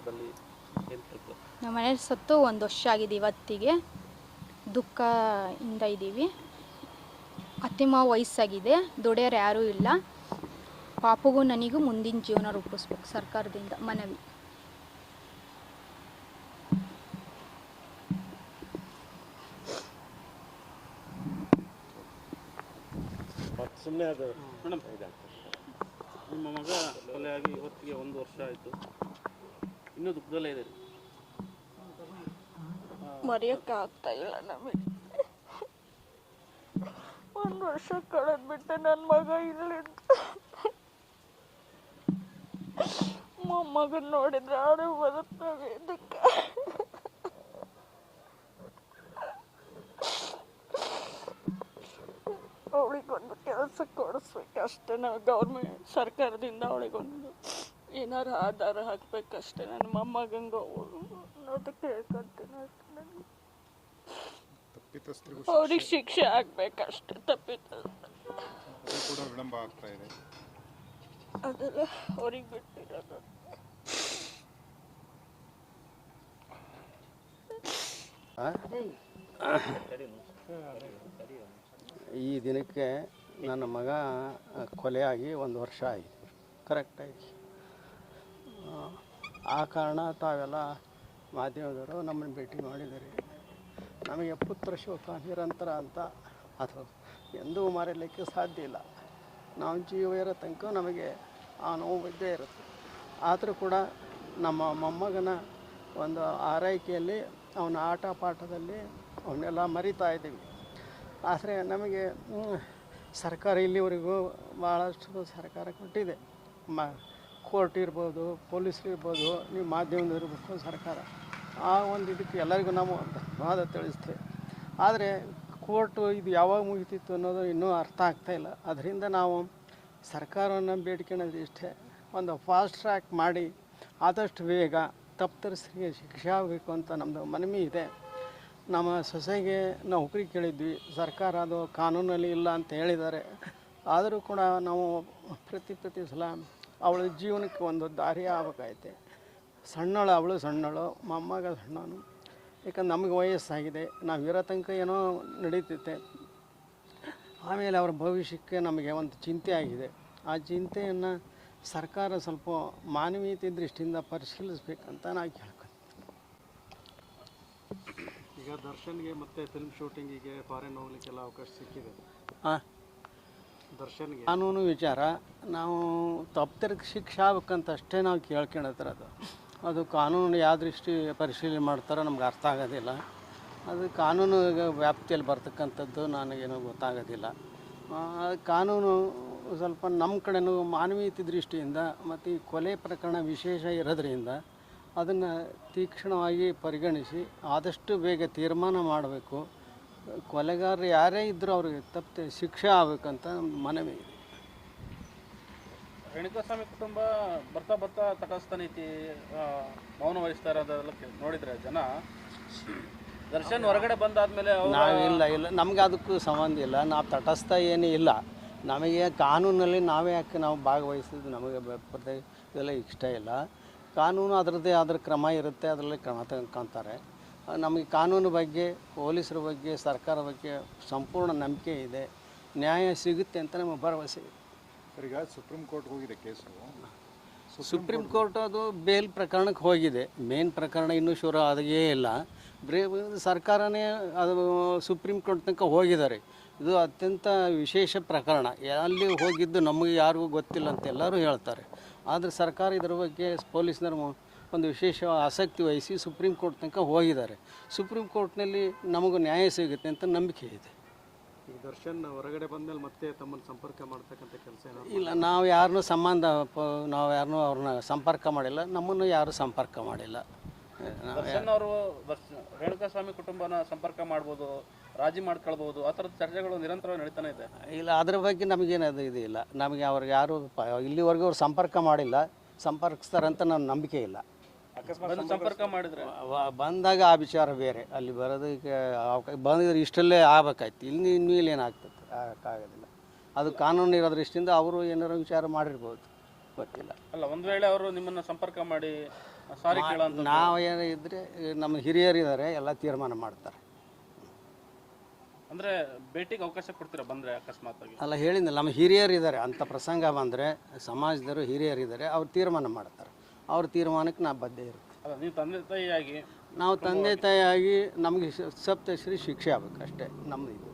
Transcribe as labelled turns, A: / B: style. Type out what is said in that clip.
A: ವಿಚಾರದಲ್ಲಿ ಏನು ಹೇಳ್ತೀವಿ?
B: ನಮ್ಮ ಮನೇಲಿ ಸತ್ತು 1 ವರ್ಷ ಆಗಿದೆ. ಇವತ್ತಿಗೆ ದುಃಖದಿಂದ ಇದ್ದೀವಿ. ಅತ್ತಿಮ್ಮ ವಯಸ್ಸಾಗಿದೆ, ದುಡಿಯೋರು ಯಾರೂ ಇಲ್ಲ. ಪಾಪಗೂ ನನಗೂ ಮುಂದಿನ ಜೀವನ ರೂಪಿಸ್ಬೇಕು, ಸರ್ಕಾರದಿಂದ ಮನವಿ.
A: ಸುಮ್ಮನೆ ಅದು ಮೇಡಮ್, ನಿಮ್ಮ ಮಗ ಕೊಲೆಯಾಗಿ ಇವತ್ತಿಗೆ 1 ವರ್ಷ ಆಯಿತು, ಇನ್ನೂ ದುಃಖದಲ್ಲೇ ಇದೆ.
C: ಮರೆಯೋಕ್ಕಾಗ್ತಾ ಇಲ್ಲ ನಮಗೆ. 1 ವರ್ಷ ಕಳೆದ್ಬಿಟ್ಟೆ ನನ್ನ ಮಗ ಇಲ್ಲಿ. ಮೊಮ್ಮಗನ್ ನೋಡಿದ್ರೆ ಆರು ಬರುತ್ತವೆ ಇದಕ್ಕೆ. ಅವಳಿಗೊಂದು ಕೆಲಸ ಕೊಡಿಸ್ಬೇಕಷ್ಟೇ ನಾವು, ಗೌರ್ಮೆಂಟ್ ಸರ್ಕಾರದಿಂದ ಅವಳಿಗೊಂದು ಏನಾರು ಆಧಾರ ಹಾಕ್ಬೇಕಷ್ಟೇ. ನನ್ನ ಮೊಮ್ಮಗಂಗೆ ಅನ್ನೋದು ಕೇಳ್ಕೊತೀನಿ ಅಷ್ಟೇ. ನನಗೆ ಅವ್ರಿಗೆ ಶಿಕ್ಷೆ ಆಗ್ಬೇಕಷ್ಟೆ.
D: ಕೂಡ ವಿಳಂಬ ಆಗ್ತಾ ಇದೆ,
C: ಅದೆಲ್ಲ ಅವ್ರಿಗೆ ಬಿಟ್ಟಿರೋದು.
E: ಈ ದಿನಕ್ಕೆ ನನ್ನ ಮಗ ಕೊಲೆಯಾಗಿ 1 ವರ್ಷ ಆಯಿತು ಕರೆಕ್ಟಾಗಿ. ಆ ಕಾರಣ ತಾವೆಲ್ಲ ಮಾಧ್ಯಮದವರು ನಮ್ಮನ್ನು ಭೇಟಿ ಮಾಡಿದ್ದಾರೆ. ನಮಗೆ ಪುತ್ರ ಶೋಕ ನಿರಂತರ ಅಂತ ಅದು ಎಂದೂ ಮರೆಯಲಿಕ್ಕೆ ಸಾಧ್ಯ ಇಲ್ಲ. ನಾವು ಜೀವ ಇರೋ ತನಕ ನಮಗೆ ಆ ನೋವು ಇದ್ದೇ ಇರುತ್ತೆ. ಆದರೂ ಕೂಡ ನಮ್ಮ ಮೊಮ್ಮಗನ ಒಂದು ಆರೈಕೆಯಲ್ಲಿ, ಅವನ ಆಟ ಪಾಠದಲ್ಲಿ ಅವನ್ನೆಲ್ಲ ಮರಿತಾ ಇದ್ದೀವಿ. ಆದರೆ ನಮಗೆ ಸರ್ಕಾರ ಇಲ್ಲಿವರೆಗೂ ಭಾಳಷ್ಟು ಸರ್ಕಾರ ಕೊಟ್ಟಿದೆ. ಕೋರ್ಟ್ ಇರ್ಬೋದು, ಪೊಲೀಸರು ಇರ್ಬೋದು, ನೀವು ಮಾಧ್ಯಮದಲ್ಲಿರ್ಬೇಕು, ಸರ್ಕಾರ ಆ ಒಂದು ಇದಕ್ಕೆ ಎಲ್ಲರಿಗೂ ನಾವು ಧನ್ಯವಾದ ತಿಳಿಸ್ತೇವೆ. ಆದರೆ ಕೋರ್ಟು ಇದು ಯಾವಾಗ ಮುಗಿತಿತ್ತು ಅನ್ನೋದು ಇನ್ನೂ ಅರ್ಥ ಆಗ್ತಾಯಿಲ್ಲ. ಅದರಿಂದ ನಾವು ಸರ್ಕಾರವನ್ನು ಬೇಡ್ಕೊಳ್ಳೋದು ಇಷ್ಟೇ, ಒಂದು ಫಾಸ್ಟ್ ಟ್ರ್ಯಾಕ್ ಮಾಡಿ ಆದಷ್ಟು ಬೇಗ ತಪ್ಪಿತಸ್ಥರಿಗೆ ಶಿಕ್ಷೆ ಆಗಬೇಕು ಅಂತ ನಮ್ಮದು ಮನವಿ ಇದೆ. ನಮ್ಮ ಸೊಸೆಗೆ ನೌಕರಿ ಕೇಳಿದ್ವಿ, ಸರ್ಕಾರ ಅದು ಕಾನೂನಲ್ಲಿ ಇಲ್ಲ ಅಂತ ಹೇಳಿದ್ದಾರೆ. ಆದರೂ ಕೂಡ ನಾವು ಪ್ರತಿ ಸಲ ಅವಳ ಜೀವನಕ್ಕೆ ಒಂದು ದಾರಿ ಆಗಬೇಕಾಯ್ತೆ. ಸಣ್ಣಳು, ಅವಳು ಸಣ್ಣಳು, ಮೊಮ್ಮಗ ಸಣ್ಣವನು. ಯಾಕಂದ್ರೆ ನಮಗೆ ವಯಸ್ಸಾಗಿದೆ, ನಾವು ಇರೋ ತನಕ ಏನೋ ನಡೀತೈತೆ. ಆಮೇಲೆ ಅವರ ಭವಿಷ್ಯಕ್ಕೆ ನಮಗೆ ಒಂದು ಚಿಂತೆ ಆಗಿದೆ. ಆ ಚಿಂತೆಯನ್ನು ಸರ್ಕಾರ ಸ್ವಲ್ಪ ಮಾನವೀಯತೆ ದೃಷ್ಟಿಯಿಂದ ಪರಿಶೀಲಿಸಬೇಕಂತ ನಾವು ಕೇಳ್ಕೊತೀವಿ.
A: ಈಗ ದರ್ಶನ್ಗೆ ಮತ್ತೆ ಫಿಲ್ಮ್ ಶೂಟಿಂಗಿಗೆ ಫಾರಿನ್ ಹೋಗ್ಲಿಕ್ಕೆಲ್ಲ ಅವಕಾಶ ಸಿಕ್ಕಿದೆ. ದರ್ಶನ್ಗೆ
E: ಕಾನೂನು ವಿಚಾರ, ನಾವು ತಪ್ಪಿತರಿಗೆ ಶಿಕ್ಷೆ ಆಗ್ಬೇಕಂತ ಅಷ್ಟೇ ನಾವು ಕೇಳ್ಕೊಳತ್ತಿರೋದು. ಅದು ಕಾನೂನು ಯಾವ ದೃಷ್ಟಿ ಪರಿಶೀಲನೆ ಮಾಡ್ತಾರೋ ನಮ್ಗೆ ಅರ್ಥ ಆಗೋದಿಲ್ಲ. ಅದು ಕಾನೂನು ವ್ಯಾಪ್ತಿಯಲ್ಲಿ ಬರ್ತಕ್ಕಂಥದ್ದು ನನಗೇನೋ ಗೊತ್ತಾಗೋದಿಲ್ಲ. ಕಾನೂನು ಸ್ವಲ್ಪ ನಮ್ಮ ಕಡೆನೂ ಮಾನವೀಯತೆ ದೃಷ್ಟಿಯಿಂದ ಮತ್ತು ಈ ಕೊಲೆ ಪ್ರಕರಣ ವಿಶೇಷ ಇರೋದ್ರಿಂದ ಅದನ್ನು ತೀಕ್ಷ್ಣವಾಗಿ ಪರಿಗಣಿಸಿ ಆದಷ್ಟು ಬೇಗ ತೀರ್ಮಾನ ಮಾಡಬೇಕು. ಕೊಲೆಗಾರರು ಯಾರೇ ಇದ್ದರೂ ಅವ್ರಿಗೆ ತಪ್ಪದೆ ಶಿಕ್ಷೆ ಆಗಬೇಕಂತ ನಮ್ಮದು ಮನವಿ ಇದೆ.
A: ರೇಣುಕಾಸ್ವಾಮಿ ಕುಟುಂಬ ಬರ್ತಾ ತಟಸ್ಥ ನೀತಿ ಮೌನ ವಹಿಸ್ತಾ ಇರೋದೆಲ್ಲ ನೋಡಿದರೆ ಜನ, ದರ್ಶನ್ ಹೊರಗಡೆ ಬಂದಾದ್ಮೇಲೆ
E: ಇಲ್ಲ ನಮಗೆ ಅದಕ್ಕೂ ಸಂಬಂಧ ಇಲ್ಲ. ನಾವು ತಟಸ್ಥ ಏನೂ ಇಲ್ಲ. ನಮಗೆ ಕಾನೂನಲ್ಲಿ ನಾವೇ ಯಾಕೆ ನಾವು ಭಾಗವಹಿಸಿದ್ದು ನಮಗೆ ಇದೆಲ್ಲ ಇಷ್ಟ ಇಲ್ಲ. ಕಾನೂನು ಅದರದ್ದೇ ಆದ ಕ್ರಮ ಇರುತ್ತೆ, ಅದರಲ್ಲಿ ಕ್ರಮ ತಗೊಂತಾರೆ. ನಮಗೆ ಕಾನೂನು ಬಗ್ಗೆ, ಪೊಲೀಸರ ಬಗ್ಗೆ, ಸರ್ಕಾರ ಬಗ್ಗೆ ಸಂಪೂರ್ಣ ನಂಬಿಕೆ ಇದೆ. ನ್ಯಾಯ ಸಿಗುತ್ತೆ ಅಂತ ನಮಗೆ ಭರವಸೆ ಇದೆ.
D: ಈಗ ಸುಪ್ರೀಂ ಕೋರ್ಟ್ ಹೋಗಿದೆ ಕೇಸು.
E: ಸುಪ್ರೀಂ ಕೋರ್ಟ್ ಅದು ಬೇಲ್ ಪ್ರಕರಣಕ್ಕೆ ಹೋಗಿದೆ. ಮೇನ್ ಪ್ರಕರಣ ಇನ್ನೂ ಶುರು ಆದಾಗೇ ಇಲ್ಲ. ಸರ್ಕಾರನೇ ಅದು ಸುಪ್ರೀಂ ಕೋರ್ಟ್ ತನಕ ಹೋಗಿದ್ದಾರೆ. ಇದು ಅತ್ಯಂತ ವಿಶೇಷ ಪ್ರಕರಣ. ಅಲ್ಲಿ ಹೋಗಿದ್ದು ನಮಗೆ ಯಾರಿಗೂ ಗೊತ್ತಿಲ್ಲ ಅಂತ ಎಲ್ಲರೂ ಹೇಳ್ತಾರೆ. ಆದರೆ ಸರ್ಕಾರ ಇದರ ಬಗ್ಗೆ ಪೊಲೀಸ್ನವರು ಒಂದು ವಿಶೇಷ ಆಸಕ್ತಿ ವಹಿಸಿ ಸುಪ್ರೀಂ ಕೋರ್ಟ್ ತನಕ ಹೋಗಿದ್ದಾರೆ. ಸುಪ್ರೀಂ ಕೋರ್ಟ್ನಲ್ಲಿ ನಮಗೂ ನ್ಯಾಯ ಸಿಗುತ್ತೆ ಅಂತ ನಂಬಿಕೆ ಇದೆ.
A: ಈ ದರ್ಶನ್ ಹೊರಗಡೆ ಬಂದಮೇಲೆ ಮತ್ತೆ ತಮ್ಮನ್ನು ಸಂಪರ್ಕ ಮಾಡ್ತಕ್ಕಂಥ ಕೆಲಸ
E: ಇಲ್ಲ. ನಾವು ಯಾರನ್ನೂ ನಾವು ಯಾರನ್ನೂ ಅವ್ರನ್ನ ಸಂಪರ್ಕ ಮಾಡಿಲ್ಲ, ನಮ್ಮನ್ನು ಯಾರೂ ಸಂಪರ್ಕ ಮಾಡಿಲ್ಲ.
A: ದರ್ಶನ್ ಅವರು ರೇಣುಕಾಸ್ವಾಮಿ ಕುಟುಂಬನ ಸಂಪರ್ಕ ಮಾಡ್ಬೋದು, ರಾಜಿ ಮಾಡ್ಕೊಳ್ಬೋದು, ಆ ಥರದ ಚರ್ಚೆಗಳು ನಿರಂತರವಾಗಿ ನಡೀತಾನೆ ಇದೆ.
E: ಇಲ್ಲ, ಅದ್ರ ಬಗ್ಗೆ ನಮಗೇನದು ಇದು ಇಲ್ಲ. ನಮಗೆ ಅವ್ರಿಗೆ ಯಾರು ಇಲ್ಲಿವರೆಗೂ ಅವ್ರು ಸಂಪರ್ಕ ಮಾಡಿಲ್ಲ, ಸಂಪರ್ಕಿಸ್ತಾರಂತ ನನ್ನ ನಂಬಿಕೆ ಇಲ್ಲ.
A: ಅಕಸ್ಮಾತ್ ಸಂಪರ್ಕ ಮಾಡಿದರೆ
E: ಬಂದಾಗ ಆ ವಿಚಾರ ಬೇರೆ. ಅಲ್ಲಿ ಬರೋದಕ್ಕೆ ಬಂದಿದ್ರೆ ಇಷ್ಟಲ್ಲೇ ಆಗ್ಬೇಕಾಯ್ತು. ಇನ್ನೂ ಇಲ್ಲಿ ಏನಾಗ್ತದೆ, ಆಗೋಕ್ಕಾಗೋದಿಲ್ಲ. ಅದು ಕಾನೂನು ಇರೋ ದೃಷ್ಟಿಯಿಂದ ಅವರು ಏನಾರು ವಿಚಾರ ಮಾಡಿರ್ಬೋದು, ಗೊತ್ತಿಲ್ಲ.
A: ಅಲ್ಲ, ಒಂದು ವೇಳೆ ಅವರು ನಿಮ್ಮನ್ನು ಸಂಪರ್ಕ ಮಾಡಿ ಸಾರಿ ಕೇಳೋಂಥ
E: ನಾವು ಏನೋ ಇದ್ದರೆ ನಮ್ಮ ಹಿರಿಯರು ಇದ್ದಾರೆ, ಎಲ್ಲ ತೀರ್ಮಾನ ಮಾಡ್ತಾರೆ.
A: ಅಂದರೆ ಭೇಟಿಗೆ ಅವಕಾಶ ಕೊಡ್ತೀರಾ ಬಂದರೆ ಅಕಸ್ಮಾತಾಗಿ?
E: ಅಲ್ಲ ಹೇಳಿದ್ನಲ್ಲ, ನಮ್ಮ ಹಿರಿಯರು ಇದ್ದಾರೆ, ಅಂಥ ಪ್ರಸಂಗ ಬಂದರೆ ಸಮಾಜದವರು ಹಿರಿಯರು ಇದ್ದಾರೆ, ಅವ್ರು ತೀರ್ಮಾನ ಮಾಡ್ತಾರೆ. ಅವ್ರ ತೀರ್ಮಾನಕ್ಕೆ ನಾವು ಬದ್ಧ ಇರುತ್ತೆ.
A: ಅಲ್ಲ, ನೀವು ತಂದೆ ತಾಯಿಯಾಗಿ
E: ನಾವು ತಂದೆ ತಾಯಿಯಾಗಿ ನಮಗೆ ಸಪ್ತಶ್ರೀ ಶಿಕ್ಷೆ ಆಗ್ಬೇಕು ಅಷ್ಟೇ ನಮ್ಮದು ಇದು.